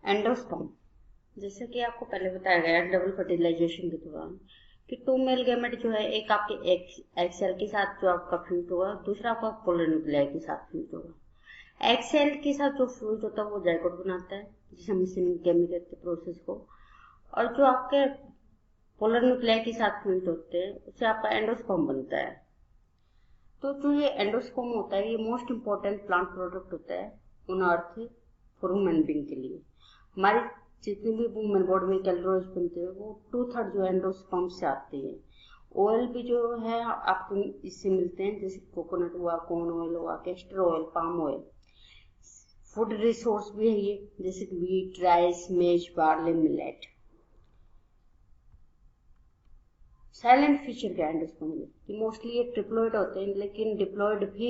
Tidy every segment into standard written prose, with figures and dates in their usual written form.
Endosperm, जैसे कि आपको पहले बताया गया डबल फर्टिलाइजेशन के दौरान कि टू मेल गैमेट जो है एक आपके एग सेल के साथ जो आपका फ्यूज होगा, दूसरा आपका पोलर न्यूक्लियाई के साथ फ्यूज होगा। एग सेल के साथ जो फ्यूज होता है वो जाइगोट बनाता है, जिसे हम सिंगेमी कहते हैं प्रोसेस को, और जो आपके पोलर न्यूक्लियाई के साथ फ्यूज होते हैं उससे आपका एंडोस्पर्म बनता है। तो जो ये एंडोस्पर्म होता है ये मोस्ट इम्पोर्टेंट प्लांट प्रोडक्ट होता है on earth for human being के लिए। हमारी जितनी भी वुमेन बॉडी में कैलोरीज बनते हैं वो 2/3 जो एंडोस्पर्म से आते हैं। ऑयल भी जो है आपको इससे मिलते हैं, जैसे कोकोनट हुआ, कॉर्न ऑयल हुआ, castor oil, palm oil. Food resource भी है ये, जैसे व्हीट, राइस, मेज, बार्ले, मिलेट। साइलेंट फीचर क्या एंडोस्पर्म में कि मोस्टली ये ट्रिप्लोइड होते हैं, लेकिन डिप्लॉइड भी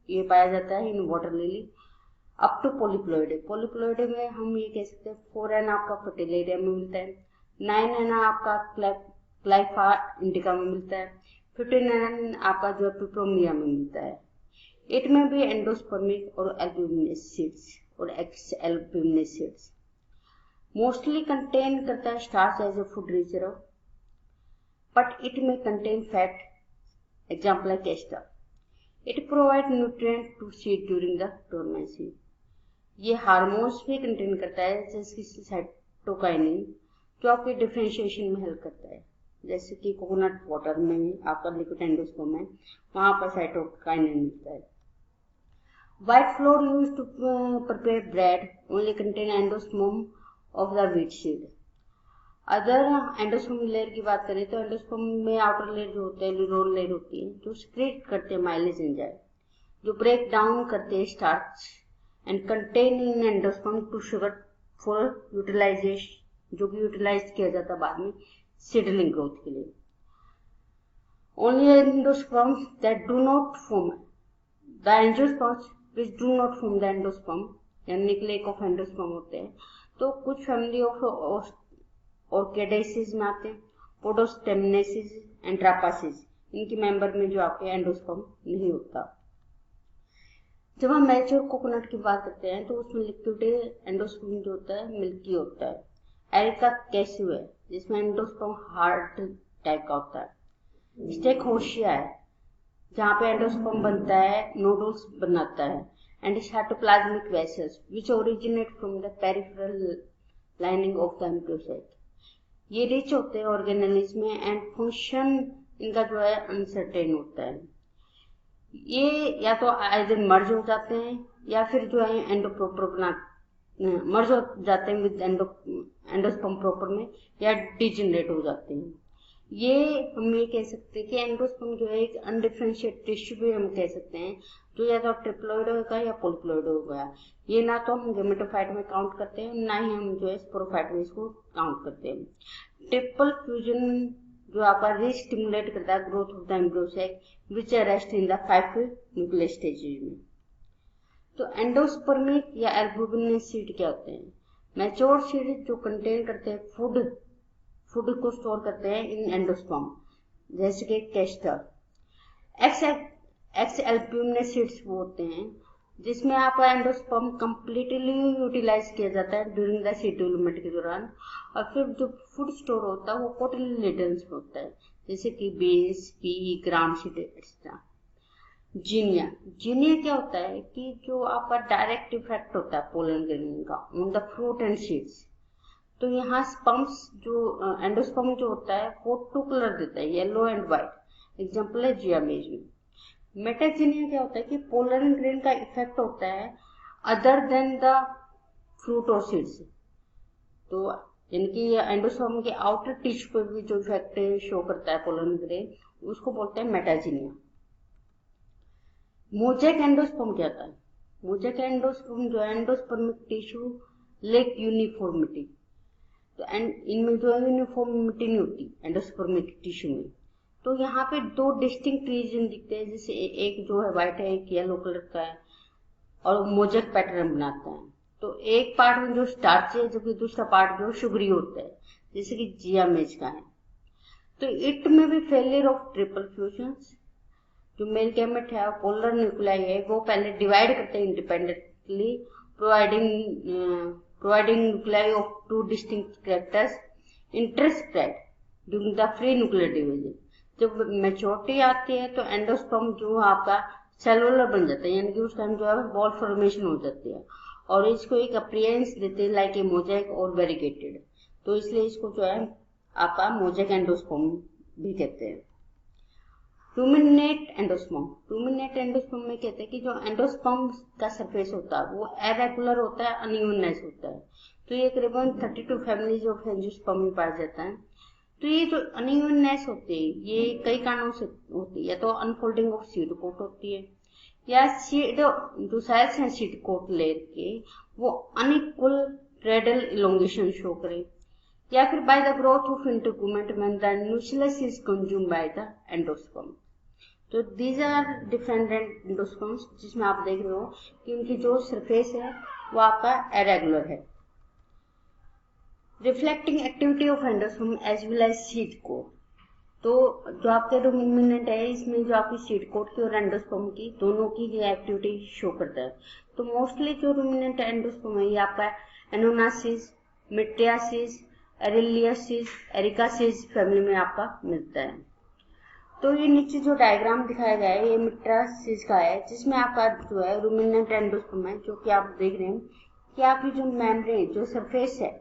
ये पाया जाता है in water lily up to polyploid. Polyploid में हम ये कह सकते हैं 4n आपका फर्टिलेरिया में मिलता है, 9n आपका क्लाइफा इंडिका में मिलता है, 15n आपका जो पिप्रोमिया में मिलता है। 8 में भी एंडोस्पर्मिक और एल्ब्यूमिनस सीड्स और ex albuminous seeds. Mostly contain करता है starch as a food reserve, but it may contain fat, example like castor. It provides nutrient to seed during the dormancy. ये हार्मोन्स भी कंटेन करता है, जैसे cytokinin, जो आपके डिफरेंशिएशन में हेल्प करता है। जैसे कि कोकोनट वाटर में आपका लिक्विड एंडोस्पर्म है, वहां पर साइटोकाइनिन मिलता है। White flour used to prepare bread only contain endosperm of the wheat seed. Other endosperm layer की बात करें तो एंडोस्पर्म में आउटर लेयर जो होते हैं, ल्यूरोल लेयर होती है, जो सिक्रेट करते हैं माइलेज एंजाइम, जो ब्रेक डाउन करते हैं starch and contain in endosperm to sugar for utilization, जो कि यूटिलाइज किया जाता है बाद में सीडलिंग ग्रोथ के लिए। Only endosperm that do not form the angiosperms which do not form the endosperm, यानी न्यूक्लियस ऑफ एंडोस्पर्म होते हैं। तो कुछ फैमिली ऑफ ऑर्किडेसिस में आते हैं, पोडोस्टेमनेसिस एंड ट्रापासिस, इनकी मेंबर में जो आपके एंडोस्पर्म नहीं होता। जब हम मैच्योर कोकोनट की बात करते हैं तो उसमें लिक्विड एंडोस्पर्म जो होता है मिल्की होता है। एरिका कैस्यू है जिसमें एंडोस्पर्म हार्ड टाइप का होता है। स्टेक होशिया है जहाँ पे एंडोस्पर्म बनता है, नोडल्स बनाता है, and cytoplasmic vessels which originate from the peripheral lining of the embryo sac. ये रिच होते हैं ऑर्गेनेल्स में एंड फंक्शन इनका जो है अनसर्टेन होता है। ये या तो आइदर मर्ज हो जाते हैं या फिर जो है एंडोप्रोपर मर्ज हो जाते हैं विद एंडोस्पर्म प्रॉपर में, या डिजेनरेट हो जाते हैं। ये हम ये कह सकते हैं कि एंडोस्पर्म जो है एक अनडिफरेंशिएट टिश्यू भी हम कह सकते हैं, जो या तो ट्रिप्लॉइड होगा या पोलिप्लॉइड होगा। ये ना तो हम गेमेटोफाइट में काउंट करते हैं, ना ही हम जो है स्पोरोफाइट में इसको काउंट करते हैं। ट्रिपल फ्यूजन जो आपका रीस्टिमुलेट करता है growth of the embryo sac which arrest in the 5 nuclear stages में। तो एंडोस्पर्मिक या एल्ब्यूमिनस सीड क्या होते हैं? मैच्योर सीड जो कंटेन करते हैं फूड को स्टोर करते हैं इन एंडोस्पर्म, जैसे कि कैस्टर। एक्स एल्ब्यूमिनस सीड्स वो होते हैं जिसमें आपका एंडोस्पर्म कंप्लीटली यूटिलाइज किया जाता है ड्यूरिंग द सीड डेवलपमेंट के दौरान, और फिर जो फूड स्टोर होता है वो कोटिलेडन्स में होता है, जैसे कि beans, pea, gram seed etcetera. Xenia क्या होता है कि जो आपका डायरेक्ट इफेक्ट होता है पोलन ग्रेन का on the fruit and seeds. तो यहाँ स्पर्म्स जो एंडोस्पर्म जो होता है वो 2 कलर देता है, येलो एंड व्हाइट। एग्जांपल है जियामेज में। मेटाजीनिया क्या होता है कि पोलन ग्रेन का इफेक्ट होता है अदर देन द फ्रूट और सीड्स। तो यानी कि एंडोस्पर्म के आउटर टिश्यू पर भी जो इफेक्ट शो करता है पोलन ग्रेन, उसको बोलते हैं मेटाजीनिया। मोजेक एंडोस्पर्म क्या होता है? मोजेक एंडोस्पर्म जो एंडोस्पर्मिक टिश्यू लेक यूनिफॉर्मिटी, तो इनमें जो है यूनिफॉर्मिटी नहीं होती एंडोस्पर्मिक टिश्यू में। तो यहाँ पे 2 डिस्टिंक्ट रीजन दिखते हैं, जैसे एक जो है व्हाइट है, एक येलो कलर का है, और मोजेक पैटर्न बनाता है। तो एक पार्ट में जो स्टार्च है जबकि दूसरा पार्ट जो शुगरी होता है, जैसे कि जियामेज का है। तो इट में भी फेलियर ऑफ ट्रिपल फ्यूजन्स, जो मेल गैमेट है पोलर न्यूक्लियाई है वो पहले डिवाइड करते हैं independently, providing providing nuclei of two distinct characters interspread during the free nuclear division. जब मैच्योरिटी आती है तो एंडोस्पर्म जो आपका सेलुलर बन जाता है, यानी कि उस टाइम जो है बॉल फॉर्मेशन हो जाती है और इसको एक अपीयरेंस देते हैं लाइक ए मोजाइक और वेरिगेटेड, तो इसलिए इसको जो है आपका मोजाइक एंडोस्पर्म भी कहते हैं। रूमिनेट एंडोस्पर्म में कहते हैं कि जो एंडोस्पर्म का सरफेस होता है वो इरेगुलर होता है, अनइवननेस होता है। तो ये करीबन 32 फैमिलीज ऑफ एंजियोस्पर्म में पाया जाता है। तो ये जो अनइवननेस होती है ये कई कारणों से होती है, या तो अनफोल्डिंग ऑफ सीड कोट होती है, या सीड जो सेल्स हैं सीड कोट लेयर के वो अनइक्वल रेडियल इलोंगेशन शो करे, या फिर by the growth of integument when the nucleus is consumed by the endosperm. तो दीज आर डिफरेंट एंडोस्पर्म्स जिसमें आप देख रहे हो कि उनकी जो सरफेस है वो आपका इरेगुलर है। Reflecting activity of endosperm as well as seed coat, तो जो आपके रूमिनेंट है इसमें जो आपकी सीड कोट की और एंडोस्पर्म की दोनों की एक्टिविटी शो करता है। तो मोस्टली जो रूमिनेंट एंडोस्पर्म है ये आपका एनोनासिस, मिट्रियासिस, एरिलियासिस, एरिकासिस फैमिली में आपका मिलता है। तो ये नीचे जो डायग्राम दिखाया गया है ये मिट्रियासिस का है, जिसमें आपका जो है रूमिनेंट एंडोस्पर्म है, जो कि आप देख रहे हैं कि आपकी जो मेम्ब्रेन जो सरफेस है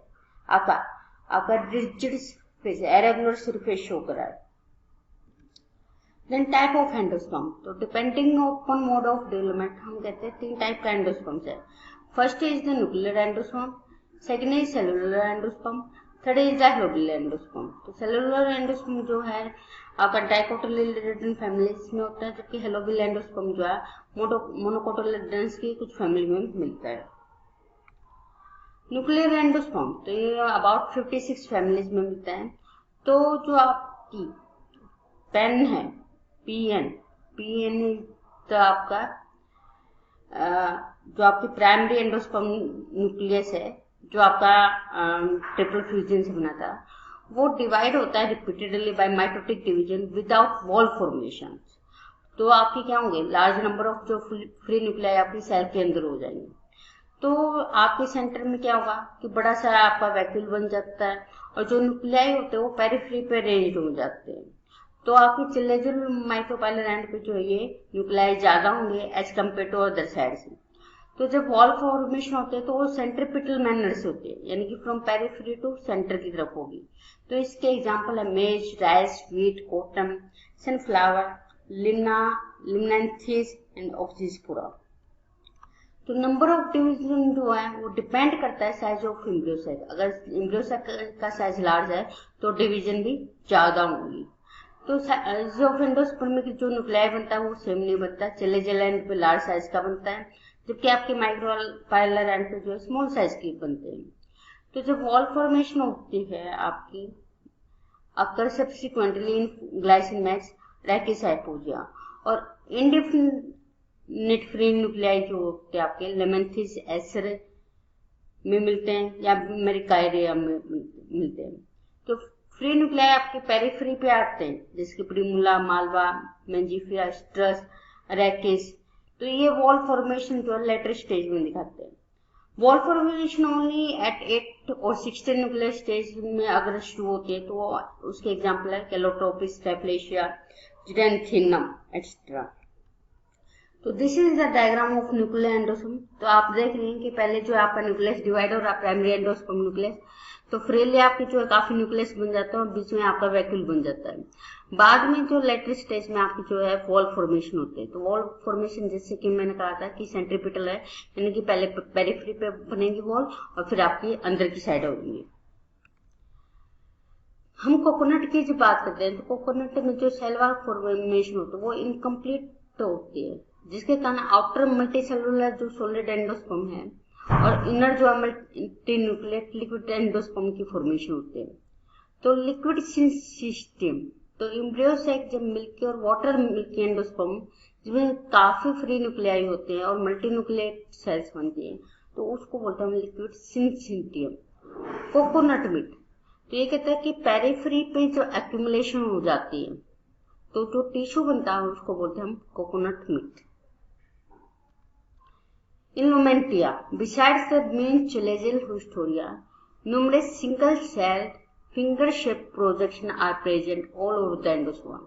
आपका रिजिड सरफेस है, इरेगुलर सरफेस शो कर रहा है। देन टाइप ऑफ एंडोस्पर्म, तो depending upon mode of development हम कहते हैं 3 टाइप का एंडोस्पर्म है। First is the nuclear endosperm, second is cellular endosperm, third is the helobial endosperm. तो सेलुलर एंडोस्पर्म जो है आपका डाइकोटिलिडन फैमिलीज में होता है, जबकि हेलोबियल एंडोस्पर्म जो है मोनोकोटिलिडन्स की कुछ फैमिली में मिलता है। न्यूक्लियर एंडोस्पर्म तो ये अबाउट 56 फैमिलीज में मिलता है। तो जो आपकी पेन है पीएन तो आपका जो आपकी प्राइमरी एंडोस्पर्म न्यूक्लियस है जो आपका ट्रिपल फ्यूजन से बना था, वो डिवाइड होता है repeatedly by mitotic division without wall formation. तो आपके क्या होंगे, लार्ज नंबर ऑफ जो फ्री न्यूक्लियाई आपकी सेल के अंदर हो जाएंगे। तो आपके सेंटर में क्या होगा कि बड़ा सारा आपका वैक्यूल बन जाता है और जो न्यूक्लियाई होते हैं वो पेरिफेरी पे रेंज हो जाते हैं। तो आपकी चिलेजल माइक्रोपाइलर एंड पे जो है ये न्यूक्लियाई ज्यादा होंगे as compare to other side से। तो जब वॉल फॉर्मेशन होते हैं तो वो सेंट्रीपिटल मैनर से होते हैं, यानी कि फ्रॉम पेरिफेरी टू सेंटर की तरफ होगी। तो इसके एग्जांपल है maize, rice, wheat, cotton, sunflower, लिग्नांथिस एंड ऑक्सीस्पोरा। तो नंबर ऑफ डिवीजन जो है वो डिपेंड करता है साइज ऑफ एम्ब्रियो साइज। अगर एम्ब्रियो का साइज लार्ज है तो डिवीजन भी ज्यादा होंगी। तो साइज ऑफ एंडोस्पर्म में जो न्यूक्लियाई बनता है वो सेम नहीं बनता, चिलेजल एंड पे लार्ज साइज का बनता है, जबकि आपके माइक्रोपाइलर एंड पे जो है स्मॉल साइज के बनते हैं। तो जब वॉल फॉर्मेशन होती है आपकी अक्कर सब्सिक्वेंटली इन ग्लाइसिन मैक्स रैकिसाइपोजिया, और इंडिफिनिट फ्री न्यूक्लियाई जो होते हैं आपके लेमेंथिस एसर में मिलते हैं या मेरिकाइरिया में मिलते हैं। तो फ्री न्यूक्लियाई आपके पेरिफेरी पे आते हैं, जैसे प्रिमुला, मालवा, मेंजिफिया, स्ट्रस, रैकिस। तो ये वॉल फॉर्मेशन जो है लेटर स्टेज में दिखाते हैं। वॉल फॉर्मेशन ओनली एट 8 और 16 न्यूक्लियर स्टेज में अगर शुरू होती है तो उसके एग्जांपल है कैलोट्रोपिस, ट्राइप्लेशिया, जिडेंथिनम एक्सेट्रा। तो this is the diagram of nuclear endosperm. तो आप देख रहे हैं कि पहले जो आपका न्यूक्लियस डिवाइड और प्राइमरी एंडोस्पर्म न्यूक्लियस, तो फ्रीली आपके जो है काफी न्यूक्लियस बन जाता है और बीच में आपका वैक्यूल बन जाता है। बाद में जो लेटर स्टेज में आपकी जो है वॉल फॉर्मेशन होते हैं। तो वॉल फॉर्मेशन जैसे कि मैंने कहा था कि सेंट्रीपिटल है, यानी कि पहले पेरिफेरी पे बनेगी वॉल और फिर आपकी अंदर की साइड होगी। हम कोकोनट की जब बात करते हैं तो कोकोनट में जो सेल वॉल फॉर्मेशन होता है वो इनकम्प्लीट होती है, जिसके कारण आउटर मल्टीसेलुलर जो सॉलिड एंडोस्पर्म है और इनर जो मल्टीन्यूक्लियर लिक्विड एंडोस्पर्म की फॉर्मेशन होते हैं। तो लिक्विड सिस्टम, तो एम्ब्रियो से जब मिल्की और वाटर मिल्की एंडोस्पर्म जिसमें काफी फ्री न्यूक्लियाई होते हैं और मल्टीन्यूक्लियर सेल्स बनती हैं, तो उसको बोलते हैं लिक्विड सिंथियम। कोकोनट मीट, तो ये कहता है कि पेरिफेरी पे जो एक्यूमुलेशन हो जाती है तो जो टिश्यू बनता है उसको बोलते हैं हम coconut meat. In Lumentia, besides the main chelagil hystoria, numerous single-celled finger-shaped projections are present all over the endosperm.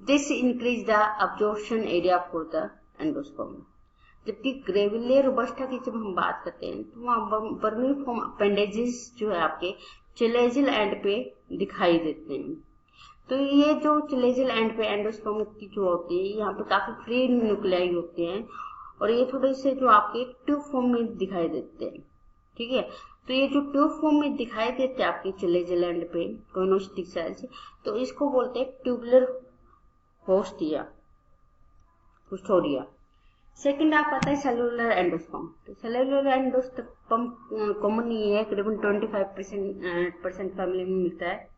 This increases the absorption area for the endosperm. जबकि ग्रेविलिया रोबस्टा की जब हम बात करते हैं तो वहाँ वर्मिफॉर्म अपेंडेजेस जो है आपके चिलेजिल एंड पे दिखाई देते हैं। तो ये जो चिलेजिल एंड पे एंडोस्पर्म की जो होती है यहाँ पे काफी फ्री न्यूक्लियाई होते हैं और ये थोड़े से जो आपके ट्यूब फॉर्म में दिखाई देते हैं। ठीक है, तो ये जो ट्यूब फॉर्म में दिखाई देते हैं आपके चिलेजिल एंड पे कोइनोस्टिक सेल्स, तो इसको बोलते हैं ट्यूबुलर होस्टिया हिस्टोरिया। सेकेंड आप आता है सेलुलर एंडोस्पर्म। तो सेलुलर एंडोस्पर्म कॉमन नहीं है, करीबन 25% फैमिली में मिलता है।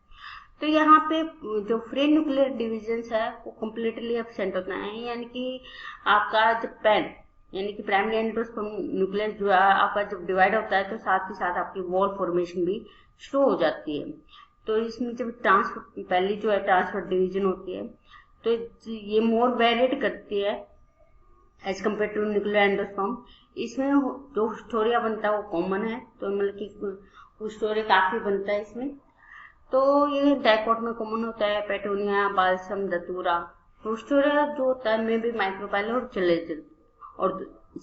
तो यहाँ पे जो फ्री न्यूक्लियर डिविजन है वो कम्प्लीटली एब्सेंट होता है, यानी कि आपका जब पैन यानी कि प्राइमरी एंडोस्पर्म न्यूक्लियर जो है आपका जब डिवाइड होता है तो साथ ही साथ आपकी वॉल फॉर्मेशन भी शुरू हो जाती है। तो इसमें जब ट्रांसफर पहली जो है ट्रांसफर डिवीजन होती है तो ये मोर वेरिएट करती है as compare to nuclear endosperm. इसमें जो हिस्टोरिया बनता है वो कॉमन है, तो मतलब कि हिस्टोरिया काफी बनता है इसमें। तो ये डाइकोट में कॉमन होता है, पेटोनिया, बाल्सम, दतूरा। हिस्टोरिया जो होता है में भी माइक्रोपाइलर और चिलेजिल और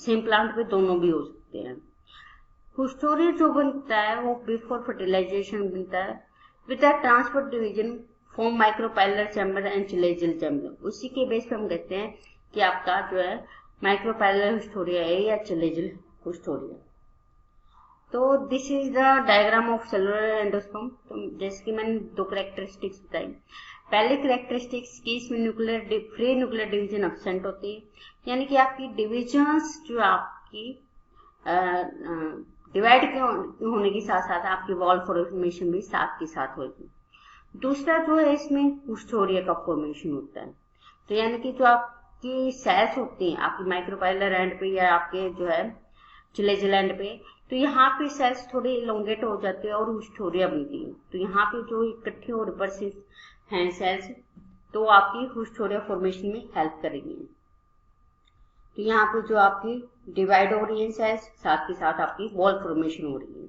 सेम प्लांट पे दोनों भी हो सकते हैं। हिस्टोरिया जो बनता है वो बिफोर फर्टिलाइजेशन बनता है with the transverse division form micropylar chamber and chalazal chamber. उसी के बेस पे हम कहते हैं कि आपका जो है माइक्रोपाइलर हिस्टोरिया है या चिलेजिल हिस्टोरिया। तो this is the diagram of cellular endosperm. तो जैसे कि मैंने दो कैरेक्टरिस्टिक्स बताई। पहले कैरेक्टरिस्टिक्स की इसमें फ्री न्यूक्लियर डिवीजन एब्सेंट होती है, यानी कि आपकी डिविजन्स जो आपकी डिवाइड होने के साथ साथ आपकी वॉल फॉर्मेशन भी साथ के साथ होगी। दूसरा जो है इसमें हिस्टोरिया का फॉर्मेशन होता है। तो यानी कि जो आपकी सेल्स होती हैं आपकी माइक्रोपाइलर एंड पे या आपके जो है चिलेजिल एंड पे, तो यहाँ पे सेल्स थोड़े इलोंगेट हो जाते हैं और हिस्टोरिया बनती है। तो यहाँ पे जो इकट्ठे और रिवर्सिव हैं सेल्स, तो आपकी हिस्टोरिया फॉर्मेशन में हेल्प करेंगी। तो यहाँ पे जो आपकी डिवाइड हो रही है सेल्स, साथ के साथ आपकी वॉल फॉर्मेशन हो रही है।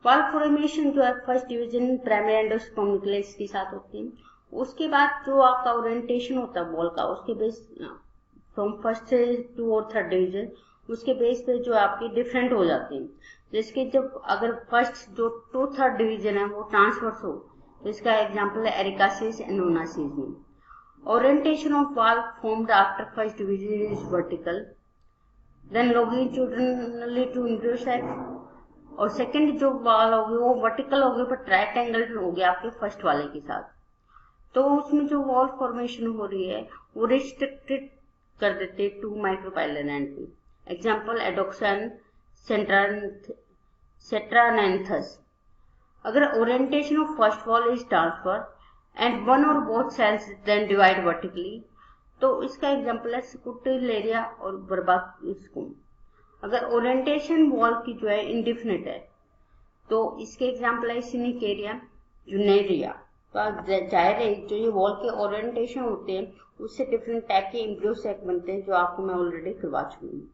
वॉल फॉर्मेशन जो है first division primary endosperm nucleus के साथ होती है। उसके बाद जो आपका ओरिएंटेशन होता है वॉल का, उसके बेस फ्रॉम फर्स्ट से टू और थर्ड डिवीजन, उसके बेस पे जो आपकी डिफरेंट हो जाती है। जिसके जब अगर फर्स्ट जो टू थर्ड डिवीजन है वो ट्रांसवर्स हो, तो इसका एग्जांपल है एरिकासिस एंड ओनासिस में। Orientation of wall formed after first division is vertical, then longitudinally to intersect. और सेकंड जो वॉल होगी वो वर्टिकल होगी पर राइट एंगल हो गया आपके फर्स्ट वाले के साथ। तो उसमें जो वॉल फॉर्मेशन हो रही है वो रिस्ट्रिक्टेड कर देते हैं टू माइक्रोपाइलर एंड पे। एग्जाम्पल एडोक्सन, सेट्रानैंथस। अगर orientation of first wall is transverse and one or both cells then divide vertically, तो इसका एग्जाम्पल है सिकुटिलेरिया और बर्बाकुम। अगर ओरिएंटेशन वॉल की जो है इंडिफिनिट है तो इसके एग्जाम्पल है सिनिकेरिया, यूनेरिया। तो जाहिर है जो ये वॉल के ओरिएंटेशन होते हैं उससे डिफरेंट टाइप के इम्ब्रियोसेक बनते हैं, जो आपको मैं ऑलरेडी करवा चुकी हूँ।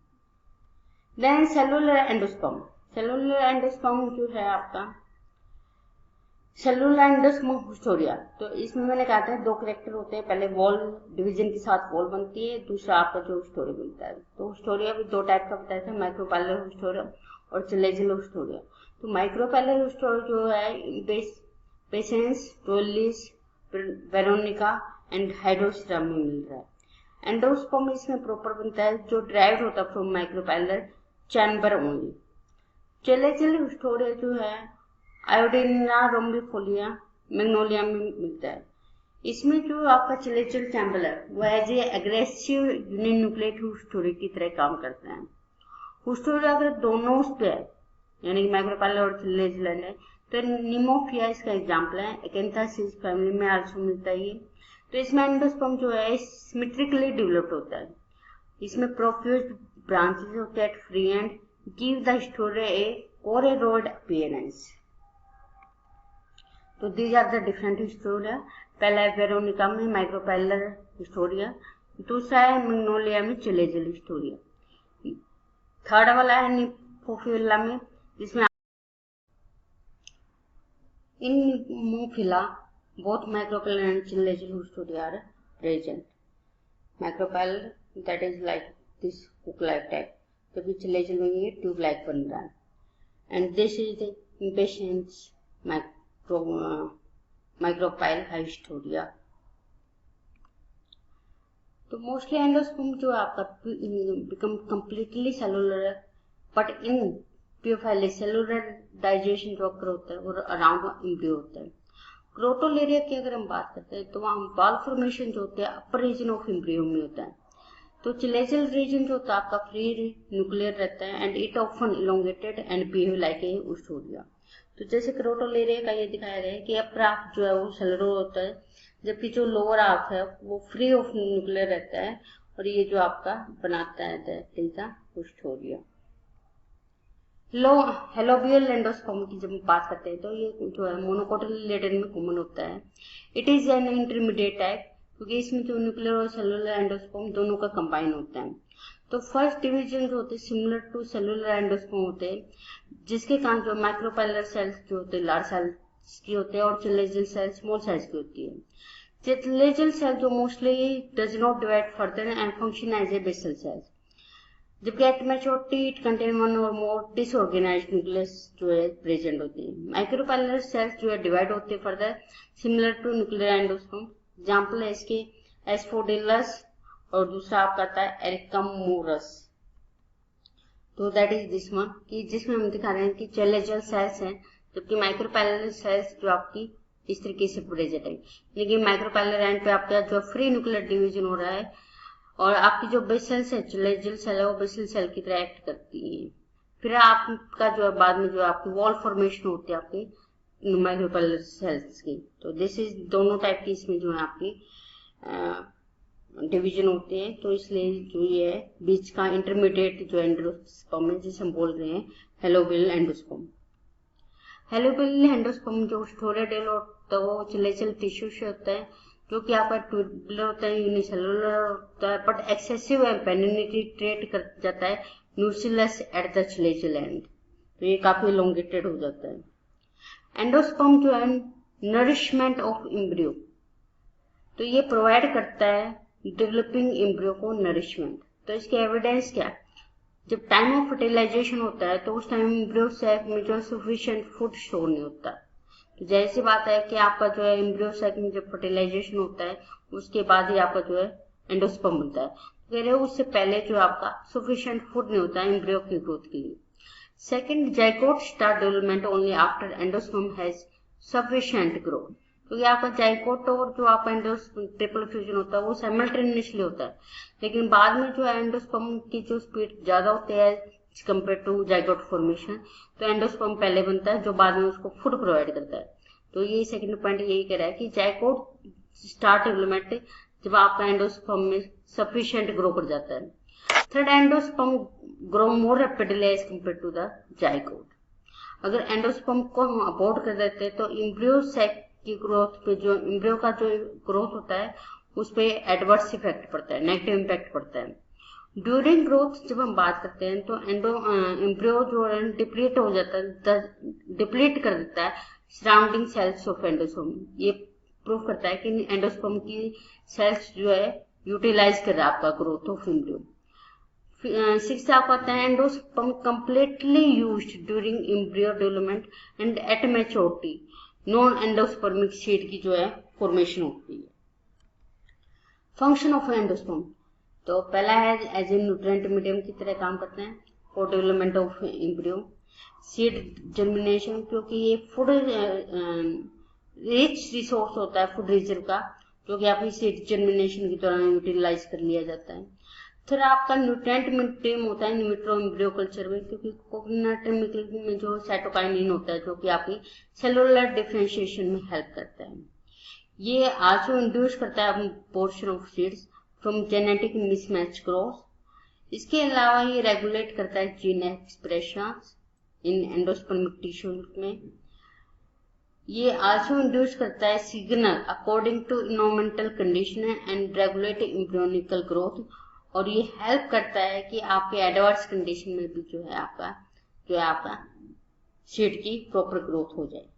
Then cellular endosperm. Cellular endosperm जो है आपका सेलुलर एंडोस्पर्म हिस्टोरिया। तो इसमें मैंने कहा था दो कैरेक्टर होते हैं, पहले वॉल डिवीजन के साथ वॉल बनती है, दूसरा आपका जो हिस्टोरिया बनता है। तो हिस्टोरिया भी दो टाइप का बताया था, माइक्रोपाइलर हिस्टोरिया और चिलेजिल हिस्टोरिया। तो माइक्रोपाइलर हिस्टोरिया जो है पेशेंस, टोलिस, वेरोनिका एंड हाइड्रोस्ट्रम में मिल रहा है। एंडोस्पर्म इसमें प्रॉपर बनता है जो ड्राइव होता है from micropylar chamber only. Chalazal haustoria जो है आयोडीना रोम्बिफोलिया मैग्नोलिया में मिलता है। इसमें जो आपका चिलेजिल चैम्बर है वो as a aggressive uninucleate haustoria की तरह काम करता है। हिस्टोरिया अगर दोनों उस पे है यानी कि माइक्रोपाइलर और चिलेजिल है तो निमोफिया इसका एग्जाम्पल है। एकेंथासिस फैमिली में आल्सो मिलता है ये। तो इसमें एंडोस्पर्म जो है सिमेट्रिकली डेवलप्ड होता है। इसमें प्रोफ्यूज ब्रांचेस होते हैं at free and give the haustoria a coralloid appearance. तो these are the different haustoria. पहला है वेरोनिका में माइक्रोपाइलर हिस्टोरिया, दूसरा है मैग्नोलिया में चिलेजिल हिस्टोरिया। थर्ड वाला है निम्फोफिला में, जिसमें इन निम्फोफिला both macropyle and ciliegal story are present. Macropyle that is like this hook-like type, जबकि ciliegal में ये tube-like बन रहा है. And this is the impatiens micropyle hysteria. तो मोस्टली एंडोस्पर्म जो आपका बिकम कम्प्लीटली सेलुलर है, बट इन प्योफाइली सेलुलर डाइजेशन जो अकर होता है वो अराउंड एम्ब्रियो होता है. क्रोटोलेरिया की अगर हम बात करते हैं तो वहाँ बाल फॉर्मेशन जो होते हैं अपर रीजन ऑफ एम्ब्रियो में होता है. तो चिलेजल रीजन जो होता है आपका फ्री न्यूक्लियर रहता है and it often elongated and behave like a haustoria. तो जैसे क्रोटोलेरिया का ये दिखाया गया है कि अपर हाफ जो है वो सेलुलर होता है, जबकि जो लोअर हाफ है वो फ्री ऑफ न्यूक्लियर रहता है, और ये जो आपका बनाता है that is the haustoria. Helobial endosperm की जब बात करते हैं तो ये जो है मोनोकोटिलेडन में कॉमन होता है. It is an intermediate type, क्योंकि इसमें जो न्यूक्लियर और सेलुलर एंडोस्पर्म दोनों का कंबाइन होता है. तो फर्स्ट डिवीजन जो होते हैं सिमिलर टू सेलुलर एंडोस्पर्म होते हैं, जिसके कारण जो माइक्रोपाइलर सेल्स जो होते हैं लार्ज साइज की होते हैं और चिलेजल सेल स्मॉल साइज की होती है. चिलेजल सेल जो mostly does not divide further and function as a basal cell, जबकि at maturity it contain one और मोर डिसऑर्गेनाइज्ड न्यूक्लियस जो है प्रेजेंट होती है. माइक्रोपाइलर सेल्स जो है डिवाइड होते हैं further similar to nuclear endosperm. Example है इसके एस्फोडिलस और दूसरा आपका आता है एल्कमोरस. तो दैट इज दिस वन, कि जिसमें हम दिखा रहे हैं कि चिलेजल सेल्स हैं, जबकि माइक्रोपाइलर सेल्स जो आपकी इस तरीके से प्रेजेंट है. लेकिन माइक्रोपाइलर एंड पे आपका जो फ्री न्यूक्लियर डिवीजन हो रहा है, और आपकी जो बेसल सेल चिलेजल सेल है वो बेसल सेल की तरह एक्ट करती है. फिर आपका जो है बाद में जो आपकी वॉल फॉर्मेशन होती है आपकी माइक्रोपाइलर सेल्स की. तो दिस इज दोनों टाइप की इसमें जो है आपकी डिवीजन होते हैं. तो इसलिए जो ये है बीच का इंटरमीडिएट जो एंडोस्पर्म है जिसे हम बोल रहे हैं हेलोबियल एंडोस्पर्म. हेलोबियल एंडोस्पर्म जो स्टोरेडेल होता है वो चिलेजल टिश्यू से होता है, जो कि आपका ट्यूबुलर होता है, यूनिसेलुलर होता है, बट एक्सेसिव पेनिट्रेट कर जाता है न्यूक्लियस एट द चिलेजल एंड. तो ये काफी एलोंगेटेड हो जाता है. एंडोस्पर्म जो है नरिशमेंट ऑफ एम्ब्रियो, तो ये प्रोवाइड करता है डेवलपिंग एम्ब्रियो को नरिशमेंट. तो इसके एविडेंस क्या है, जब टाइम ऑफ फर्टिलाइजेशन होता है तो उस टाइम एम्ब्रियो सैक में जो सफिशिएंट फूड स्टोर नहीं होता. तो जैसी बात है कि आपका जो है एम्ब्रियो सैक में जब फर्टिलाइजेशन होता है उसके बाद ही आपका जो है एंडोस्पर्म बनता है. कह रहे हो उससे पहले जो आपका सफिशिएंट फूड नहीं होता है एम्ब्रियो की ग्रोथ के लिए. Second, zygote start development only after endosperm has sufficient growth. क्योंकि आपका जाइगोट और जो आपका एंडोस्पर्म ट्रिपल फ्यूजन होता है वो साइमल्टेनियसली होता है, लेकिन बाद में जो है एंडोस्पर्म की जो स्पीड ज्यादा होती है कंपेयर टू जाइगोट फॉर्मेशन, तो एंडोस्पर्म पहले बनता है जो बाद में उसको फूड प्रोवाइड करता है. तो ये सेकंड पॉइंट यही कह रहा है कि जाइगोट स्टार्ट डेवलपमेंट जब आपका एंडोस्पर्म में सफिशिएंट ग्रो कर जाता है. Third, endosperm grow more rapidly as compare to the zygote. अगर एंडोस्पर्म को हम अबॉर्ट कर देते हैं तो एम्ब्रियो सैक की ग्रोथ पे जो एम्ब्रियो का जो ग्रोथ होता है उस पे एडवर्स इफेक्ट पड़ता है, नेगेटिव इम्पैक्ट पड़ता है. ड्यूरिंग ग्रोथ जब हम बात करते हैं तो एम्ब्रियो जो है डिप्लीट हो जाता है, डिप्लीट कर देता है सराउंडिंग सेल्स ऑफ एंडोस्पर्म. ये प्रूव करता है कि एंडोस्पर्म की सेल्स जो है यूटिलाइज कर रहा है आपका ग्रोथ ऑफ एम्ब्रियो. सिक्स आपका आता है endosperm completely used during embryo development and at maturity non endospermic seed की जो है फॉर्मेशन होती है. फंक्शन ऑफ एंडोस्पर्म, तो पहला है एज ए न्यूट्रिएंट मीडियम की तरह काम करते हैं for development of embryo. Seed germination, क्योंकि ये फूड रिच रिसोर्स होता है फूड रिजर्व का, जो कि आपकी सीड जर्मिनेशन की दौरान यूटिलाइज कर लिया जाता है. फिर आपका न्यूट्रिएंट मीडियम होता है इनविट्रो एम्ब्रियो कल्चर में, क्योंकि कोकोनट मिल्क में जो साइटोकाइनिन होता है जो कि आपकी सेलुलर डिफरेंशिएशन में हेल्प करता है. ये आल्सो इंड्यूस करता है portion of seeds from genetic mismatch growth. इसके अलावा ये रेगुलेट करता है gene expression in endospermic tissue में. ये आल्सो इंड्यूस करता है signal according to environmental condition and regulate embryonical growth और ये हेल्प करता है कि आपके एडवर्स कंडीशन में भी जो है आपका सीड की प्रॉपर ग्रोथ हो जाए।